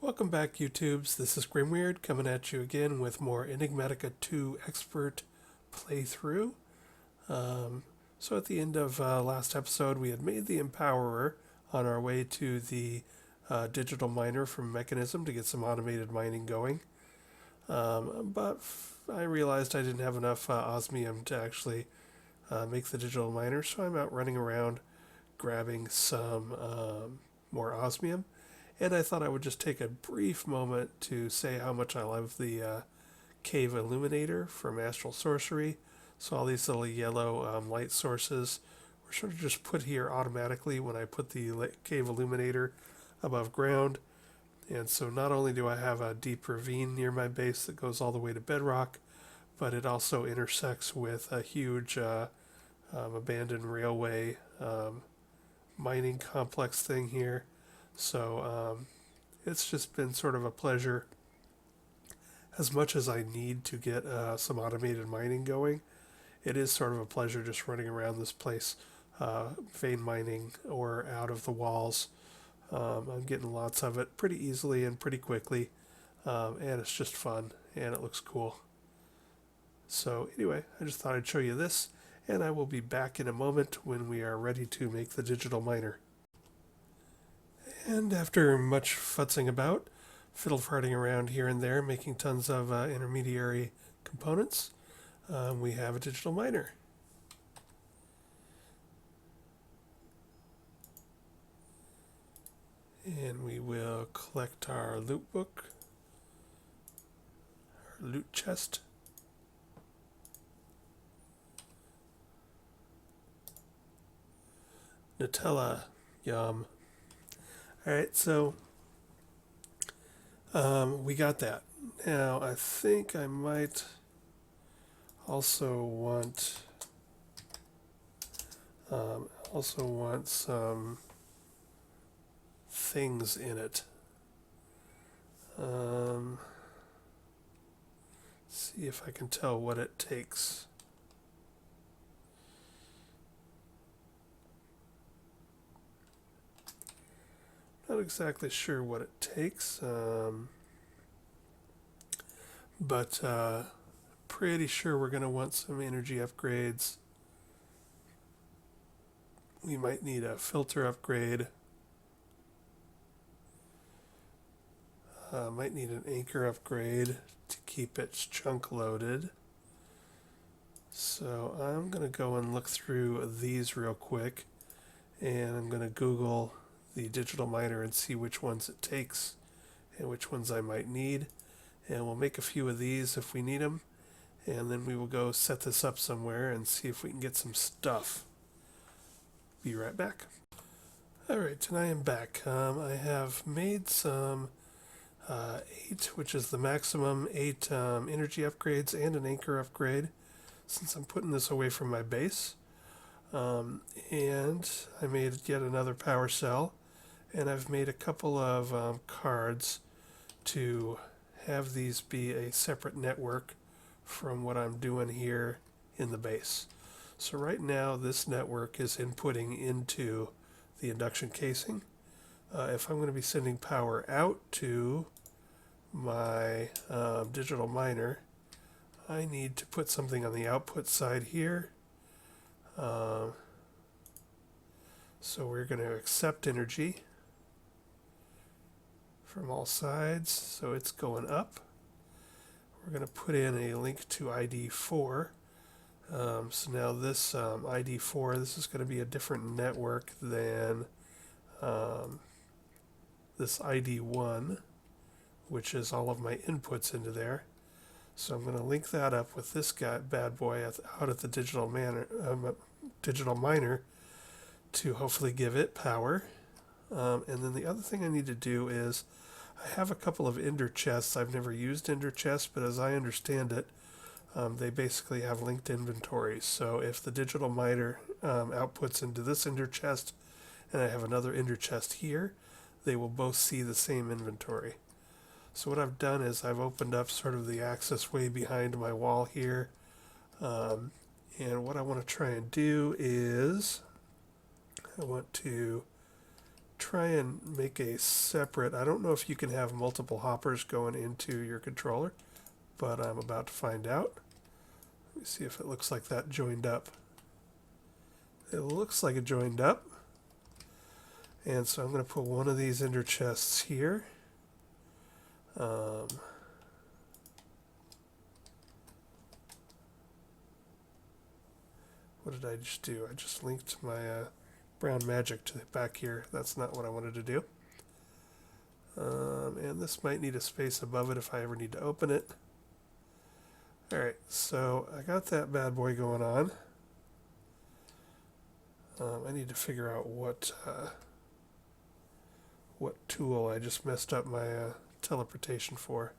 Welcome back, YouTubes. This is Grimweird coming at you again with more Enigmatica 2 Expert playthrough. So at the end of last episode, we had made the Empowerer on our way to the digital miner from Mechanism to get some automated mining going. But I realized I didn't have enough osmium to actually make the digital miner, so I'm out running around grabbing some more osmium. And I thought I would just take a brief moment to say how much I love the Cave Illuminator from Astral Sorcery. So all these little yellow light sources were sort of just put here automatically when I put the Cave Illuminator above ground. And so not only do I have a deep ravine near my base that goes all the way to bedrock, but it also intersects with a huge abandoned railway mining complex thing here. So it's just been sort of a pleasure. As much as I need to get some automated mining going, it is sort of a pleasure just running around this place, vein mining or out of the walls. I'm getting lots of it pretty easily and pretty quickly, and it's just fun and it looks cool. So anyway, I just thought I'd show you this, and I will be back in a moment when we are ready to make the digital miner. And after much futzing about, fiddle farting around here and there, making tons of intermediary components, we have a digital miner. And we will collect our loot book, our loot chest. Nutella, yum. Alright, so we got that. Now I think I might also want some things in it. See if I can tell what it takes. Not exactly sure what it takes, but pretty sure we're going to want some energy upgrades. We might need a filter upgrade. Might need an anchor upgrade to keep its chunk loaded. So I'm going to go and look through these real quick, and I'm going to Google the digital miner and see which ones it takes and which ones I might need. And we'll make a few of these if we need them, and then we will go set this up somewhere and see if we can get some stuff. Be right back. Alright, and I am back. I have made some 8, which is the maximum 8 energy upgrades and an anchor upgrade, since I'm putting this away from my base. And I made yet another power cell, and I've made a couple of cards to have these be a separate network from what I'm doing here in the base. So right now this network is inputting into the induction casing. If I'm going to be sending power out to my digital miner, I need to put something on the output side here. So we're going to accept energy from all sides, so it's going up. We're going to put in a link to ID4. So now this ID4, this is going to be a different network than this ID1, which is all of my inputs into there. So I'm going to link that up with this guy, bad boy, out at the digital miner to hopefully give it power. And then the other thing I need to do is I have a couple of ender chests. I've never used ender chests, but as I understand it, they basically have linked inventories. So if the digital miner outputs into this ender chest and I have another ender chest here, they will both see the same inventory. So what I've done is I've opened up sort of the access way behind my wall here. And what I want to try and do is I want to try and make a separate, I don't know if you can have multiple hoppers going into your controller, but I'm about to find out. Let me see if it looks like that joined up. It looks like it joined up. And so I'm going to put one of these ender chests here. What did I just do? I just linked my brown magic to back here. That's not what I wanted to do. And this might need a space above it if I ever need to open it. Alright, so I got that bad boy going on. I need to figure out what tool I just messed up my teleportation for.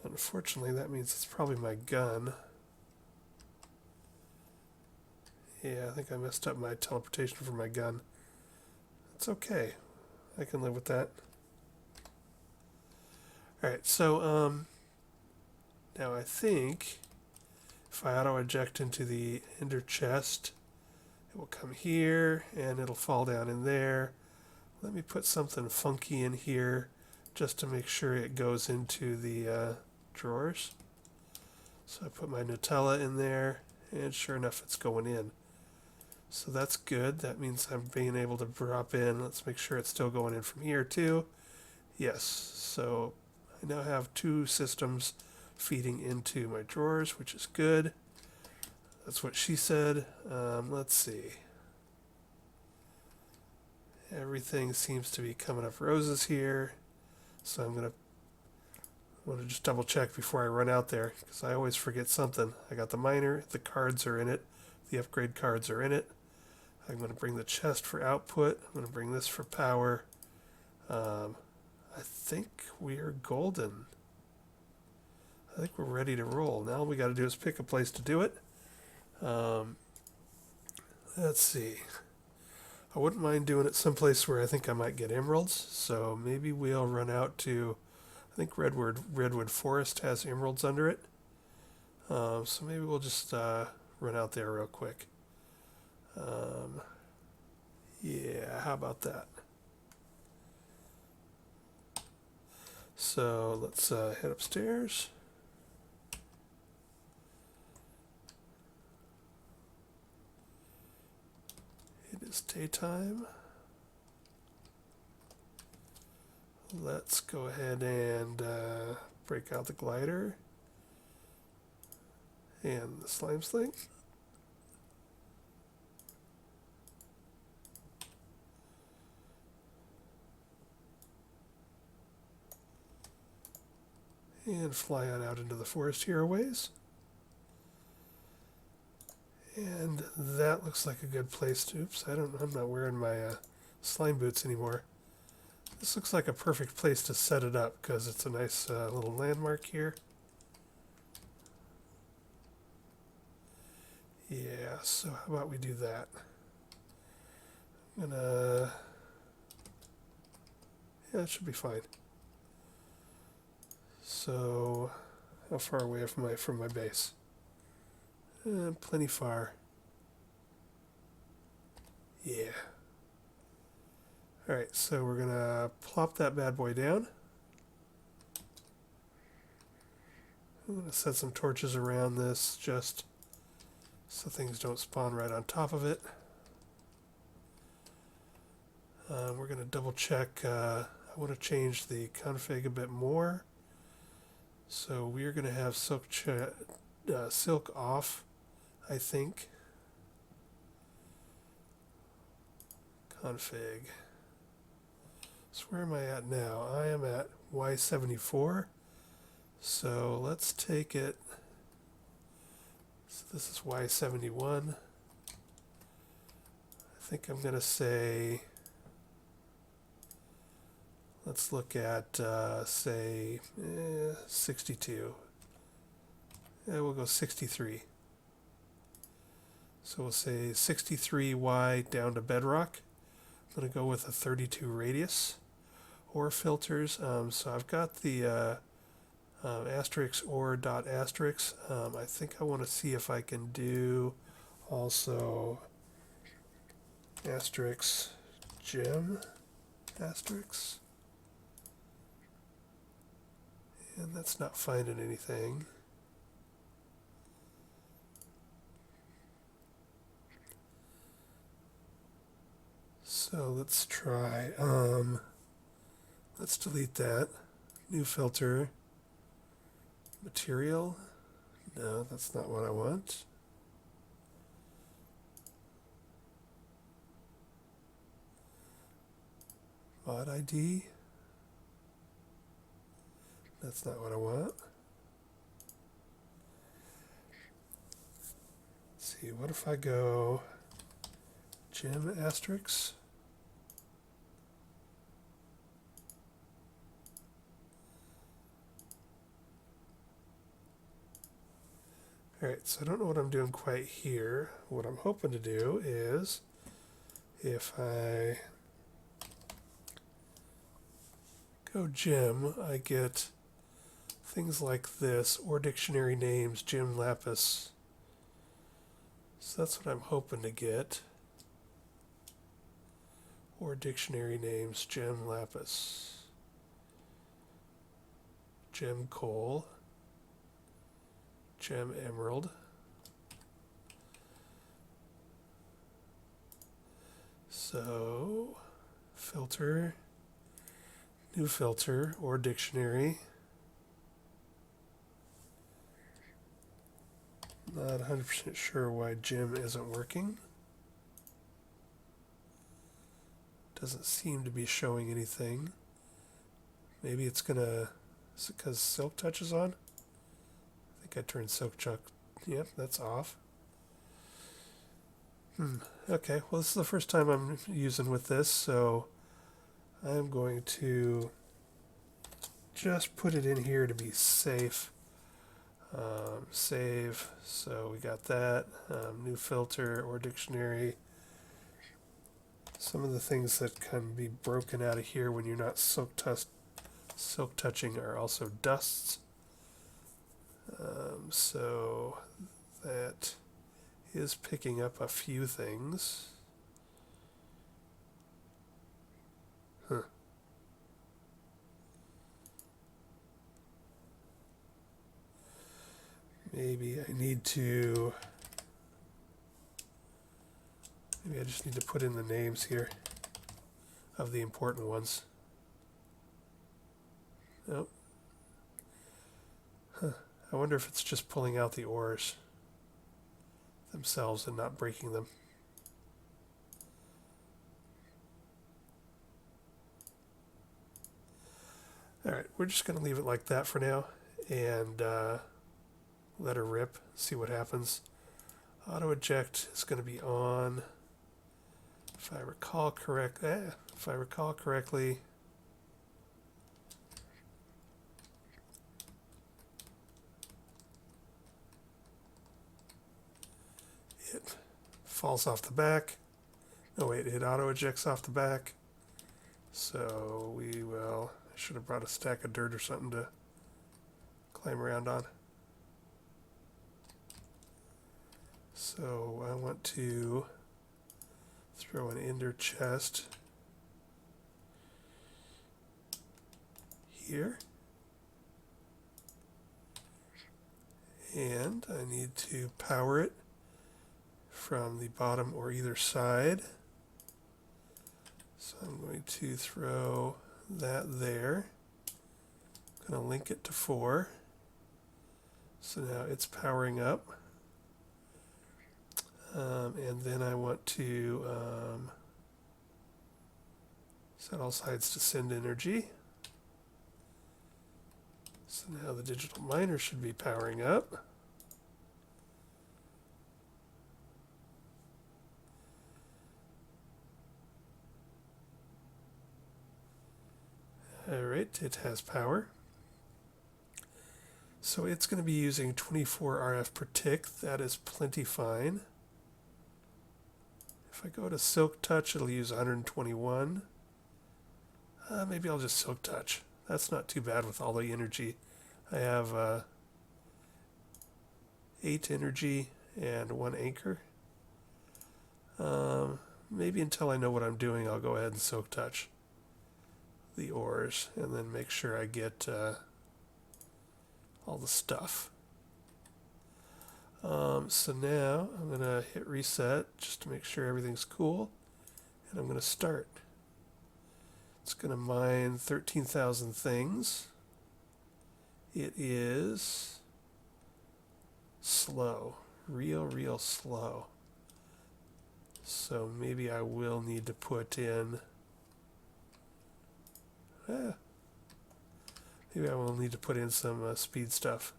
Unfortunately, that means it's probably my gun. Yeah, I think I messed up my teleportation for my gun. It's okay. I can live with that. Alright, so now I think if I auto-eject into the ender chest, it will come here and it'll fall down in there. Let me put something funky in here just to make sure it goes into the drawers. So I put my Nutella in there, and sure enough, it's going in. So that's good. That means I'm being able to drop in. Let's make sure it's still going in from here too. Yes, so I now have two systems feeding into my drawers, which is good. That's what she said. Let's see. Everything seems to be coming up roses here. So I'm going to want to just double check before I run out there, because I always forget something. I got the miner, the cards are in it, the upgrade cards are in it. I'm going to bring the chest for output. I'm going to bring this for power. I think we are golden. I think we're ready to roll. Now all we got to do is pick a place to do it. Let's see. I wouldn't mind doing it someplace where I think I might get emeralds. So maybe we'll run out to, I think Redwood Forest has emeralds under it. So maybe we'll just run out there real quick. Yeah, how about that? So let's head upstairs. It is daytime. Let's go ahead and break out the glider and the slime sling. And fly on out into the forest here a ways. And that looks like a good place to, oops, I'm not wearing my slime boots anymore. This looks like a perfect place to set it up because it's a nice little landmark here. Yeah, so how about we do that? I'm gonna, yeah, that should be fine. So, how far away from my base? Plenty far. Yeah. Alright, so we're gonna plop that bad boy down. I'm gonna set some torches around this just so things don't spawn right on top of it. We're gonna double check. I want to change the config a bit more. So we are going to have silk off, I think. Config. So where am I at now? I am at Y74. So let's take it. So this is Y71. I think I'm going to say, let's look at, say, 62. Yeah, we'll go 63. So we'll say 63Y down to bedrock. I'm going to go with a 32 radius. Or filters. So I've got the asterisk or dot asterisk. I think I want to see if I can do also asterisk gem asterisk. And that's not finding anything. So let's try, let's delete that. New filter. Material. No, that's not what I want. Mod ID. That's not what I want. Let's see, what if I go gem asterisk? Alright, so I don't know what I'm doing quite here. What I'm hoping to do is, if I go gem, I get things like this, or dictionary names, gem lapis. So that's what I'm hoping to get. Or dictionary names, gem lapis. Gem coal. Gem emerald. So, filter, new filter, or dictionary. Not 100% sure why gem isn't working. Doesn't seem to be showing anything. Maybe it's gonna, is it because Silk Touch is on? I think I turned Silk Touch, yep, that's off. Okay, well this is the first time I'm using with this, so I'm going to just put it in here to be safe. Save, so we got that. New filter or dictionary. Some of the things that can be broken out of here when you're not silk touching are also dusts. So that is picking up a few things. Huh. Maybe I just need to put in the names here of the important ones. Nope. Huh. I wonder if it's just pulling out the ores themselves and not breaking them. Alright, we're just going to leave it like that for now and let her rip, see what happens. Auto eject is going to be on. If I recall correctly, it falls off the back. No wait, it auto ejects off the back. So I should have brought a stack of dirt or something to climb around on. So I want to throw an ender chest here. And I need to power it from the bottom or either side. So I'm going to throw that there. I'm going to link it to 4. So now it's powering up. And then I want to set all sides to send energy. So now the digital miner should be powering up. Alright, it has power. So it's going to be using 24 RF per tick. That is plenty fine. If I go to Silk Touch, it'll use 121. Maybe I'll just Silk Touch. That's not too bad with all the energy I have 8 energy and 1 anchor. Maybe until I know what I'm doing, I'll go ahead and silk touch the ores and then make sure I get all the stuff. So now I'm going to hit reset just to make sure everything's cool, and I'm going to start. It's going to mine 13,000 things. It is slow, real slow. So maybe I will need to put in, maybe I will need to put in some speed stuff.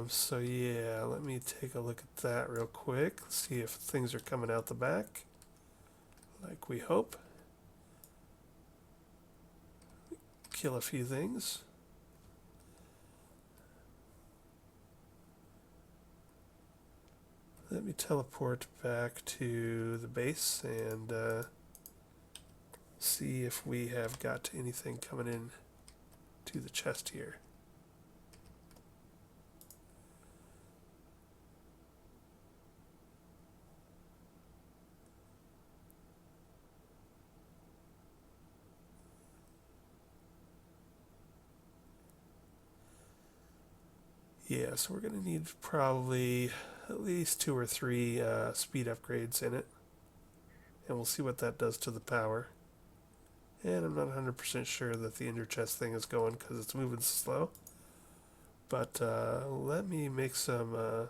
So yeah, let me take a look at that real quick. See if things are coming out the back, like we hope. Kill a few things. Let me teleport back to the base and see if we have got anything coming in to the chest here. Yeah, so we're going to need probably at least 2 or 3 speed upgrades in it. And we'll see what that does to the power. And I'm not 100% sure that the ender chest thing is going because it's moving slow. But let me make some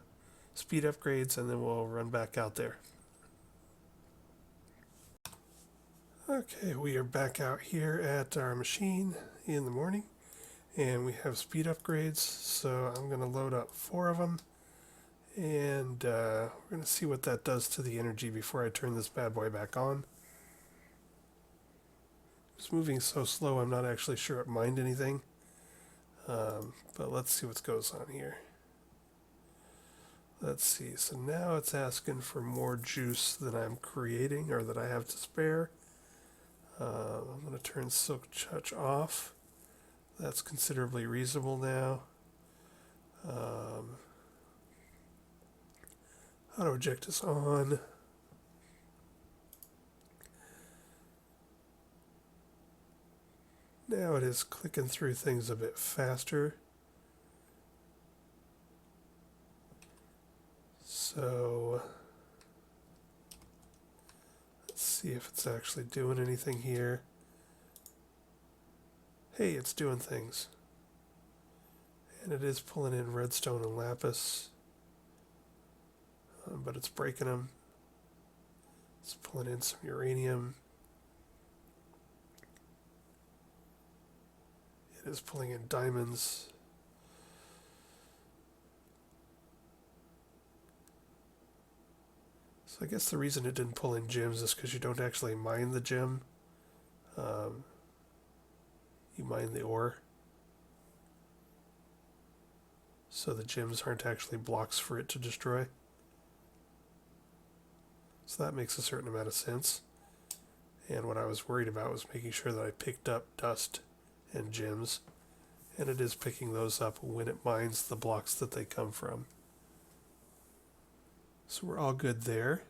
speed upgrades and then we'll run back out there. Okay, we are back out here at our machine in the morning. And we have speed upgrades, so I'm going to load up 4 of them. And we're going to see what that does to the energy before I turn this bad boy back on. It's moving so slow, I'm not actually sure it mined anything. But let's see what goes on here. Let's see, so now it's asking for more juice than I'm creating or that I have to spare. I'm going to turn silk touch off. That's considerably reasonable now. Auto eject is on. Now it is clicking through things a bit faster. So let's see if it's actually doing anything here. Hey, it's doing things. And it is pulling in redstone and lapis. But it's breaking them. It's pulling in some uranium. It is pulling in diamonds. So I guess the reason it didn't pull in gems is because you don't actually mine the gem. You mine the ore. So the gems aren't actually blocks for it to destroy. So that makes a certain amount of sense. And what I was worried about was making sure that I picked up dust and gems. And it is picking those up when it mines the blocks that they come from. So we're all good there.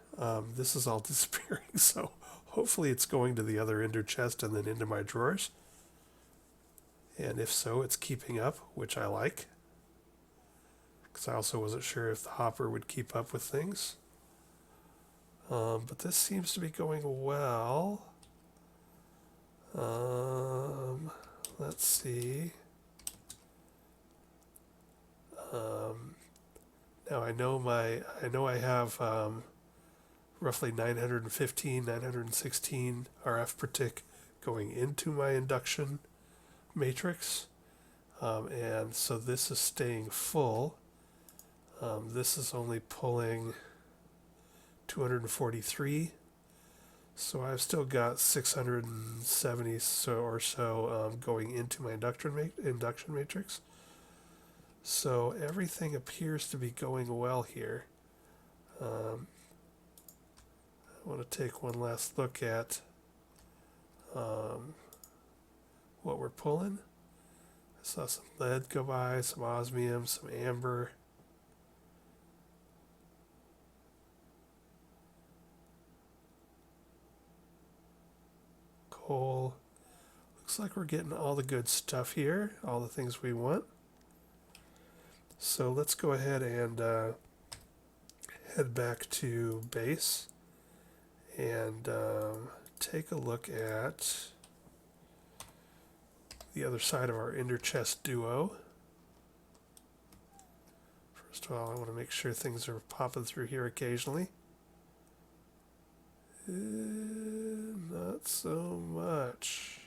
This is all disappearing, so hopefully it's going to the other ender chest and then into my drawers. And if so, it's keeping up, which I like. Because I also wasn't sure if the hopper would keep up with things. But this seems to be going well. Let's see. Now I know I have roughly 915, 916 RF per tick going into my induction matrix. And so this is staying full. This is only pulling 243. So I've still got 670 or so going into my induction matrix. So everything appears to be going well here. I want to take one last look at what we're pulling. I saw some lead go by, some osmium, some amber. Coal. Looks like we're getting all the good stuff here, all the things we want. So let's go ahead and head back to base and take a look at the other side of our ender chest duo. First of all, I want to make sure things are popping through here occasionally. Not so much.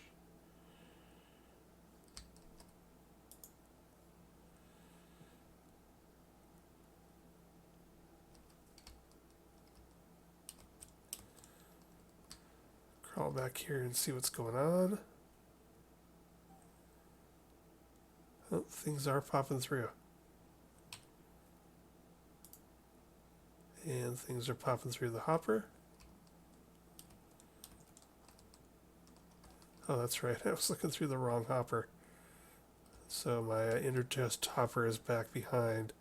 Crawl back here and see what's going on. Oh, things are popping through. And things are popping through the hopper. Oh, that's right. I was looking through the wrong hopper. So my ender chest hopper is back behind.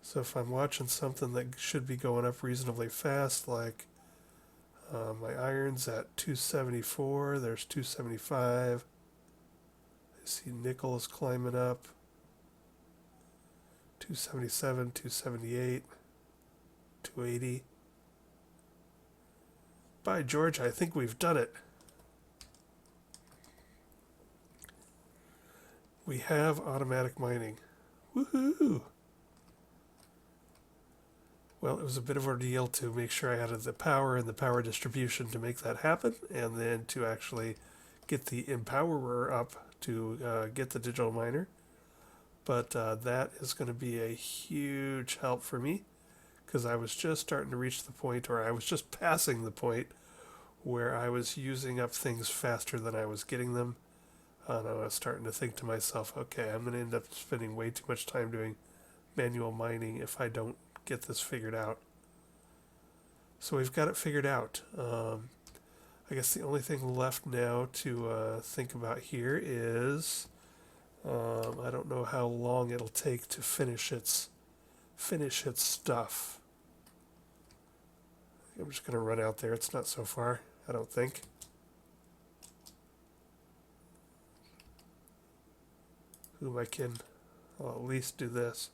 So if I'm watching something that should be going up reasonably fast, like my iron's at 274, there's 275. I see nickel is climbing up. 277, 278, 280. By George, I think we've done it. We have automatic mining. Woohoo! Well, it was a bit of an ordeal to make sure I had the power and the power distribution to make that happen, and then to actually get the empowerer up to get the digital miner. But that is going to be a huge help for me, because I was just starting to reach the point, or I was just passing the point, where I was using up things faster than I was getting them. And I was starting to think to myself, okay, I'm going to end up spending way too much time doing manual mining if I don't get this figured out. So we've got it figured out. I guess the only thing left now to think about here is I don't know how long it'll take to finish its stuff. I'm just going to run out there. It's not so far, I don't think. Who am I kidding? I'll at least do this.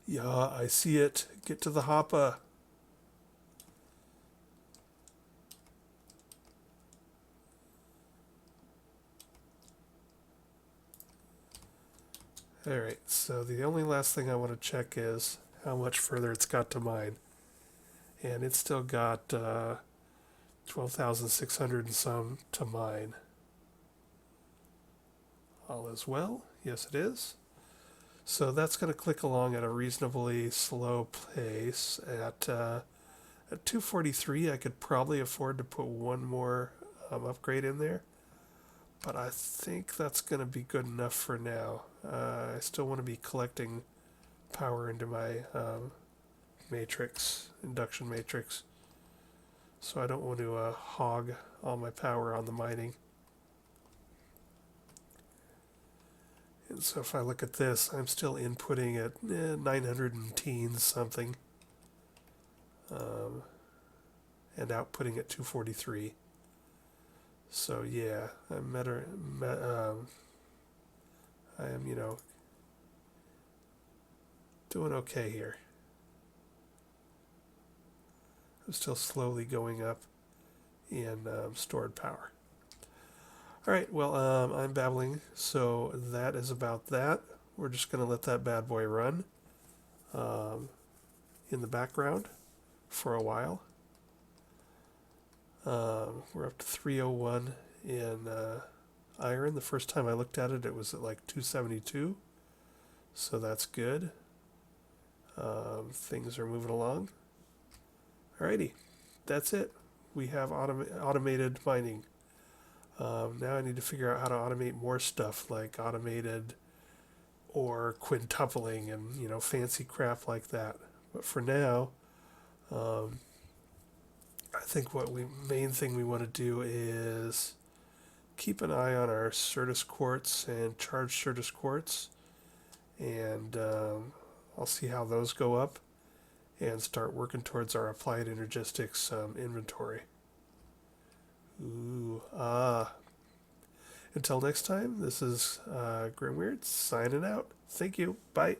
Yeah, I see it. Get to the hopper. Alright, so the only last thing I want to check is how much further it's got to mine. And it's still got 12,600 and some to mine. All is well. Yes, it is. So that's going to click along at a reasonably slow pace. At 243, I could probably afford to put one more upgrade in there. But I think that's going to be good enough for now. I still want to be collecting power into my matrix, induction matrix. So I don't want to hog all my power on the mining. And so if I look at this, I'm still inputting at 900 and teens something. And outputting at 243. So yeah, I am, doing okay here. I'm still slowly going up in stored power. All right, well, I'm babbling, so that is about that. We're just going to let that bad boy run in the background for a while. We're up to 301 in iron. The first time I looked at it, it was at like 272, so that's good. Things are moving along. Alrighty, that's it. We have automated mining. Now I need to figure out how to automate more stuff like automated or quintupling and fancy crap like that. But for now, um, I think main thing we want to do is keep an eye on our Certus quartz and charged Certus quartz, and I'll see how those go up and start working towards our applied energistics inventory. Ooh, Until next time, this is Grimweird signing out. Thank you. Bye.